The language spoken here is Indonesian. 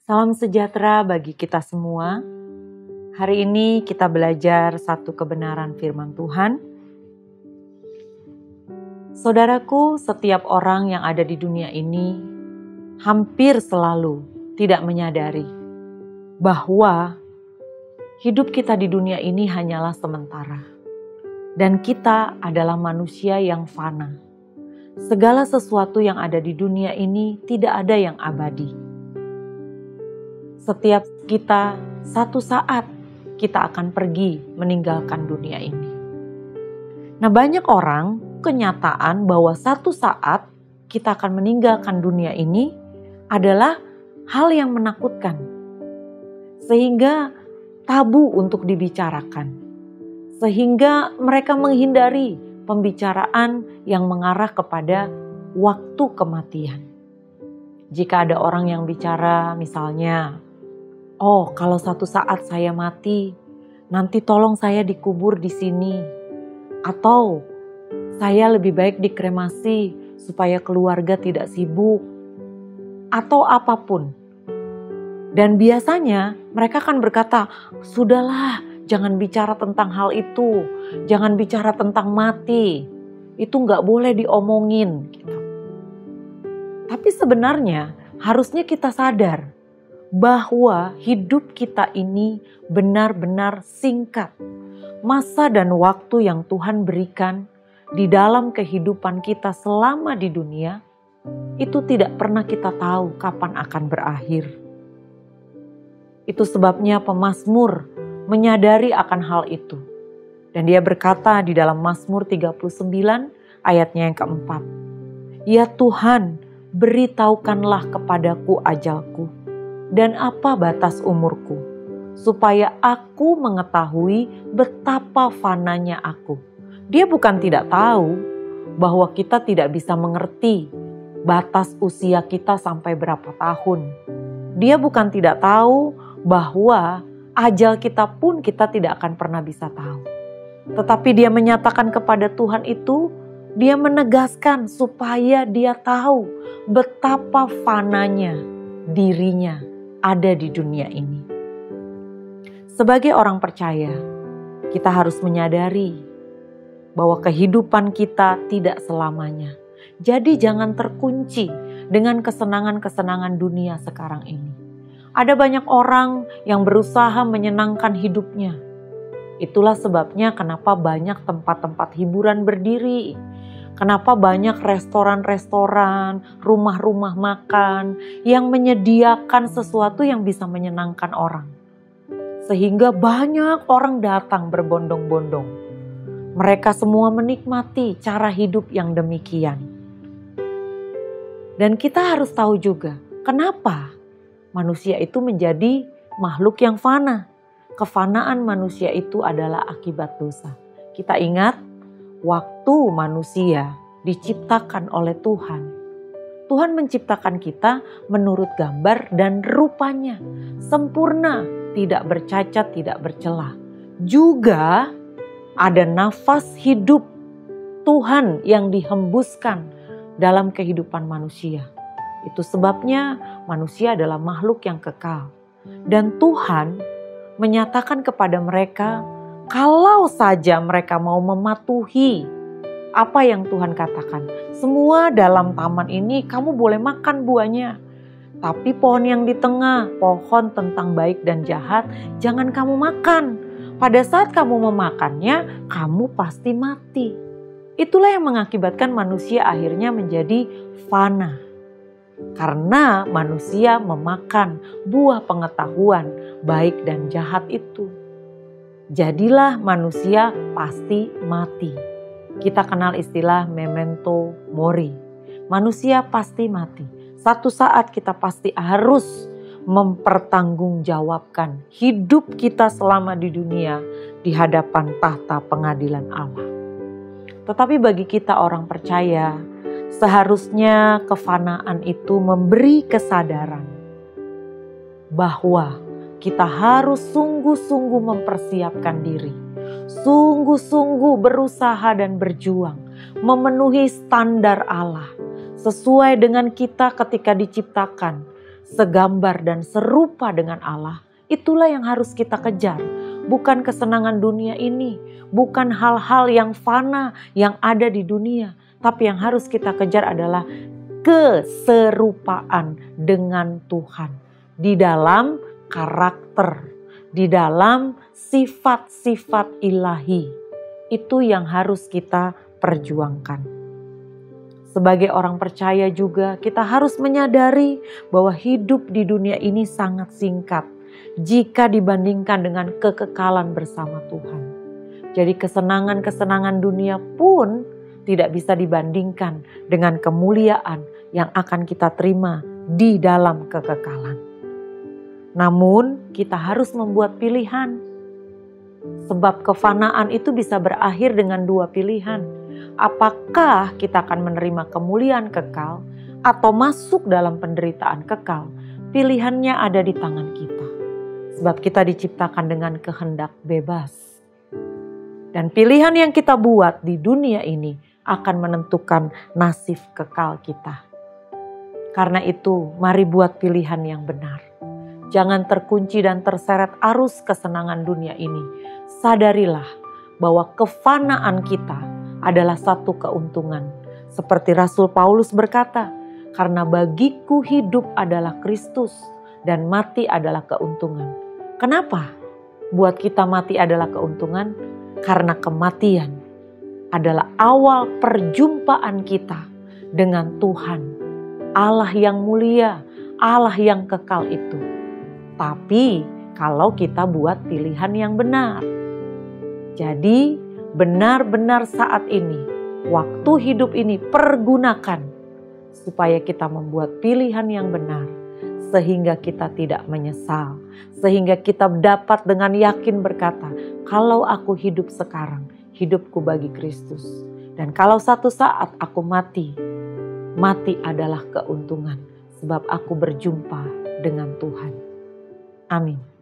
Salam sejahtera bagi kita semua. Hari ini kita belajar satu kebenaran firman Tuhan. Saudaraku, setiap orang yang ada di dunia ini hampir selalu tidak menyadari bahwa hidup kita di dunia ini hanyalah sementara. Dan kita adalah manusia yang fana. Segala sesuatu yang ada di dunia ini tidak ada yang abadi. Setiap kita, satu saat kita akan pergi meninggalkan dunia ini. Nah, banyak orang kenyataan bahwa satu saat kita akan meninggalkan dunia ini adalah hal yang menakutkan. Sehingga tabu untuk dibicarakan. Sehingga mereka menghindari pembicaraan yang mengarah kepada waktu kematian. Jika ada orang yang bicara misalnya, "Oh, kalau satu saat saya mati, nanti tolong saya dikubur di sini." Atau, "Saya lebih baik dikremasi supaya keluarga tidak sibuk." Atau apapun. Dan biasanya mereka akan berkata, "Sudahlah, jangan bicara tentang hal itu. Jangan bicara tentang mati. Itu gak boleh diomongin." Gitu. Tapi sebenarnya harusnya kita sadar bahwa hidup kita ini benar-benar singkat. Masa dan waktu yang Tuhan berikan di dalam kehidupan kita selama di dunia, itu tidak pernah kita tahu kapan akan berakhir. Itu sebabnya pemazmur menyadari akan hal itu. Dan dia berkata di dalam Mazmur 39 ayatnya yang keempat, "Ya Tuhan, beritahukanlah kepadaku ajalku, dan apa batas umurku, supaya aku mengetahui betapa fananya aku." Dia bukan tidak tahu bahwa kita tidak bisa mengerti batas usia kita sampai berapa tahun. Dia bukan tidak tahu bahwa ajal kita pun kita tidak akan pernah bisa tahu. Tetapi dia menyatakan kepada Tuhan itu, dia menegaskan supaya dia tahu betapa fananya dirinya ada di dunia ini. Sebagai orang percaya, kita harus menyadari bahwa kehidupan kita tidak selamanya. Jadi jangan terkunci dengan kesenangan-kesenangan dunia sekarang ini. Ada banyak orang yang berusaha menyenangkan hidupnya. Itulah sebabnya kenapa banyak tempat-tempat hiburan berdiri. Kenapa banyak restoran-restoran, rumah-rumah makan yang menyediakan sesuatu yang bisa menyenangkan orang. Sehingga banyak orang datang berbondong-bondong. Mereka semua menikmati cara hidup yang demikian. Dan kita harus tahu juga kenapa manusia itu menjadi makhluk yang fana. Kefanaan manusia itu adalah akibat dosa. Kita ingat, waktu manusia diciptakan oleh Tuhan. Tuhan menciptakan kita menurut gambar dan rupanya. Sempurna, tidak bercacat, tidak bercelah. Juga ada nafas hidup Tuhan yang dihembuskan dalam kehidupan manusia. Itu sebabnya manusia adalah makhluk yang kekal. Dan Tuhan menyatakan kepada mereka, kalau saja mereka mau mematuhi apa yang Tuhan katakan. Semua dalam taman ini kamu boleh makan buahnya. Tapi pohon yang di tengah, pohon tentang baik dan jahat, jangan kamu makan. Pada saat kamu memakannya, kamu pasti mati. Itulah yang mengakibatkan manusia akhirnya menjadi fana. Karena manusia memakan buah pengetahuan baik dan jahat itu. Jadilah manusia pasti mati. Kita kenal istilah memento mori. Manusia pasti mati. Satu saat kita pasti harus mempertanggungjawabkan hidup kita selama di dunia di hadapan tahta pengadilan Allah. Tetapi bagi kita orang percaya, seharusnya kefanaan itu memberi kesadaran bahwa kita harus sungguh-sungguh mempersiapkan diri. Sungguh-sungguh berusaha dan berjuang memenuhi standar Allah. Sesuai dengan kita ketika diciptakan. segambar dan serupa dengan Allah, itulah yang harus kita kejar. Bukan kesenangan dunia ini, bukan hal-hal yang fana yang ada di dunia. Tapi yang harus kita kejar adalah keserupaan dengan Tuhan. Di dalam karakter, di dalam sifat-sifat ilahi. Itu yang harus kita perjuangkan. Sebagai orang percaya juga kita harus menyadari bahwa hidup di dunia ini sangat singkat jika dibandingkan dengan kekekalan bersama Tuhan. Jadi kesenangan-kesenangan dunia pun tidak bisa dibandingkan dengan kemuliaan yang akan kita terima di dalam kekekalan. Namun kita harus membuat pilihan. Sebab kefanaan itu bisa berakhir dengan dua pilihan. Apakah kita akan menerima kemuliaan kekal atau masuk dalam penderitaan kekal? Pilihannya ada di tangan kita. Sebab kita diciptakan dengan kehendak bebas. Dan pilihan yang kita buat di dunia ini akan menentukan nasib kekal kita. Karena itu, mari buat pilihan yang benar. Jangan terkunci dan terseret arus kesenangan dunia ini. Sadarilah bahwa kefanaan kita adalah satu keuntungan. Seperti Rasul Paulus berkata, karena bagiku hidup adalah Kristus dan mati adalah keuntungan. Kenapa? Buat kita mati adalah keuntungan karena kematian adalah awal perjumpaan kita dengan Tuhan. Allah yang mulia, Allah yang kekal itu. Tapi kalau kita buat pilihan yang benar. Jadi benar-benar saat ini, waktu hidup ini pergunakan supaya kita membuat pilihan yang benar. Sehingga kita tidak menyesal. Sehingga kita dapat dengan yakin berkata, kalau aku hidup sekarang, hidupku bagi Kristus. Dan kalau satu saat aku mati, mati adalah keuntungan. Sebab aku berjumpa dengan Tuhan. Amin.